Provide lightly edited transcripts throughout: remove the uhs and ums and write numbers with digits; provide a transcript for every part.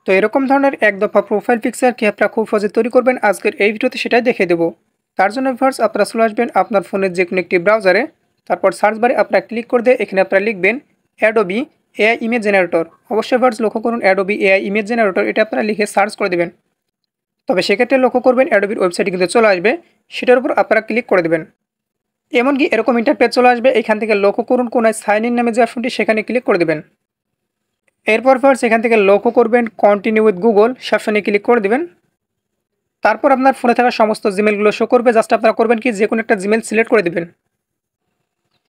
তো এরকম ধরনের এক দফা প্রোফাইল পিকচার কি আপনারা খুব সহজে তৈরি করবেন আজকের এই ভিডিওতে সেটাই দেখিয়ে দেবো। তার জন্য ভিউয়ার্স আপনারা চলে আসবেন আপনার ফোনের যে কোনো একটি ব্রাউজারে, তারপর সার্চ বারে আপনারা ক্লিক করে দিয়ে এখানে আপনারা লিখবেন অ্যাডোবি এআই ইমেজ জেনারেটর। অবশ্যই ভিউয়ার্স লক্ষ্য করুন অ্যাডোবি এআই ইমেজ জেনারেটর এটা আপনারা লিখে সার্চ করে দেবেন। তবে সেক্ষেত্রে লক্ষ্য করবেন অ্যাডোবির ওয়েবসাইটে কিন্তু চলে আসবে, সেটার উপর আপনারা ক্লিক করে দেবেন। এমনকি এরকম ইন্টারপেজ চলে আসবে, এখান থেকে লক্ষ্য করুন কোনায় সাইন ইন নামে যে অপশনটি সেখানে ক্লিক করে দেবেন। এরপর ফার্স্ট এখান থেকে লক্ষ্য করবেন কন্টিনিউ উইথ গুগল অপশনে ক্লিক করে দেবেন। তারপর আপনার ফোনে থাকা সমস্ত জিমেলগুলো শো করবে, জাস্ট আপনারা করবেন কি যে কোনো একটা জিমেল সিলেক্ট করে দেবেন।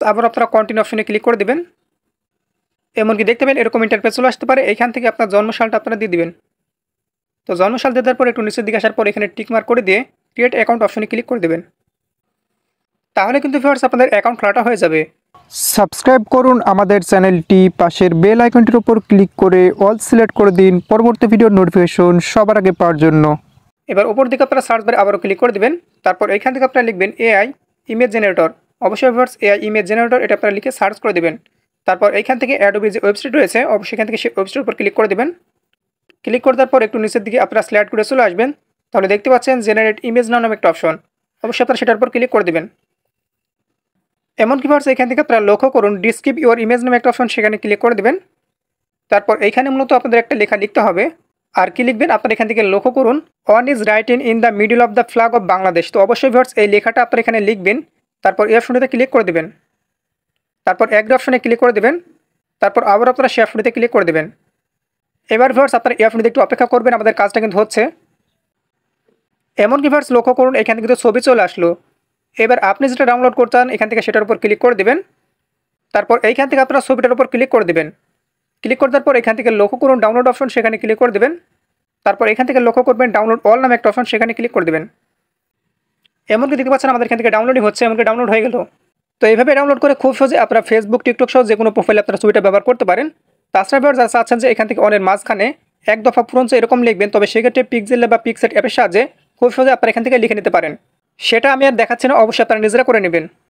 তারপর আপনারা কন্টিনিউ অপশনে ক্লিক করে দেবেন। এমনকি দেখতে পেন এরকম ইন্টারপেজ চলে আসতে পারে, এখান থেকে আপনার জন্মসালটা আপনারা দিয়ে দিবেন। তো জন্মসাল দেওয়ার পর একটু নিচের দিকে আসার পর এখানে টিক মার্ক করে দিয়ে ক্রিয়েট অ্যাকাউন্ট অপশনে ক্লিক করে দেবেন। তাহলে কিন্তু ভিউয়ার্স আপনাদের অ্যাকাউন্ট খোলাটা হয়ে যাবে। সাবস্ক্রাইব করুন আমাদের চ্যানেলটি, পাশের বেল আইকনটির উপর ক্লিক করে অল সিলেক্ট করে দিন পরবর্তী ভিডিওর নোটিফিকেশন সবার আগে পাওয়ার জন্য। এবার উপর দিকে আপনারা সার্চ বারে আবারও ক্লিক করে দেবেন। তারপর এখান থেকে আপনারা লিখবেন এআই ইমেজ জেনারেটর। অবশ্যই ভিউয়ার্স এআই ইমেজ জেনারেটর এটা আপনারা লিখে সার্চ করে দেবেন। তারপর এইখান থেকে অ্যাডোবি যে ওয়েবসাইট রয়েছে অবশ্যই এখান থেকে সেই ওয়েবসাইটের উপর ক্লিক করে দেবেন। ক্লিক করে দেওয়ার পর একটু নিচের দিকে আপনারা স্লাইড করে চলে আসবেন। তাহলে দেখতে পাচ্ছেন জেনারেট ইমেজ নাও নামে একটা অপশন, অবশ্যই আপনারা সেটার উপর ক্লিক করে দেবেন। এমনকি ভিউয়ার্স এখান থেকে আপনারা লক্ষ্য করুন ডিসক্রিপ ইউর ইমেজ নামে একটা অপশন, সেখানে ক্লিক করে দেবেন। তারপর এইখানে মূলত আপনাদের একটা লেখা লিখতে হবে। আর কি লিখবেন আপনারা এখান থেকে লক্ষ্য করুন on is written in the middle of the flag of Bangladesh. তো অবশ্যই ভিউয়ার্স এই লেখাটা আপনারা এখানে লিখবেন। তারপর এই অপশনটিতে ক্লিক করে দেবেন। তারপর এগ্রি অপশনে ক্লিক করে দেবেন। তারপর আবার আপনারা সেই অপশনটিতে ক্লিক করে দেবেন। এবার ভিউয়ার্স আপনারা এই অপশনটিতে একটু অপেক্ষা করবেন, আমাদের কাজটা কিন্তু হচ্ছে। এমনকি ভিউয়ার্স লক্ষ্য করুন এখানে কিন্তু ছবি চলে আসলো। এবার আপনি যেটা ডাউনলোড করতে চান এখান থেকে সেটার উপর ক্লিক করে দেবেন। তারপর এইখান থেকে আপনারা ছবিটার উপর ক্লিক করে দেবেন। ক্লিক করে দেওয়ার পর এখান থেকে লক্ষ্য করুন ডাউনলোড অপশন, সেখানে ক্লিক করে দেবেন। তারপর এখান থেকে লক্ষ্য করবেন ডাউনলোড অল নামে একটা অপশন, সেখানে ক্লিক করে দেবেন। এমনকি দেখতে পাচ্ছেন আমাদের এখান থেকে ডাউনলোডিং হচ্ছে, এমনকি ডাউনলোড হয়ে গেল। তো এইভাবে ডাউনলোড করে খুব সহজে আপনারা ফেসবুক টিকটক সহ যে কোনো প্রোফাইলে আপনারা ছবিটা ব্যবহার করতে পারেন। তাছাড়া যারা চাচ্ছেন যে এখান থেকে অনের মাঝখানে এক দফা পুরন এরকম লিখবেন, তবে সেক্ষেত্রে পিক্সেল বা পিক্সেট অ্যাপের সাহায্যে খুব সহজে আপনারা এখান থেকে লিখে নিতে পারেন। সেটা আমি আর দেখাচ্ছি না, অবশ্যই আপনারা নিজেরা করে নেবেন।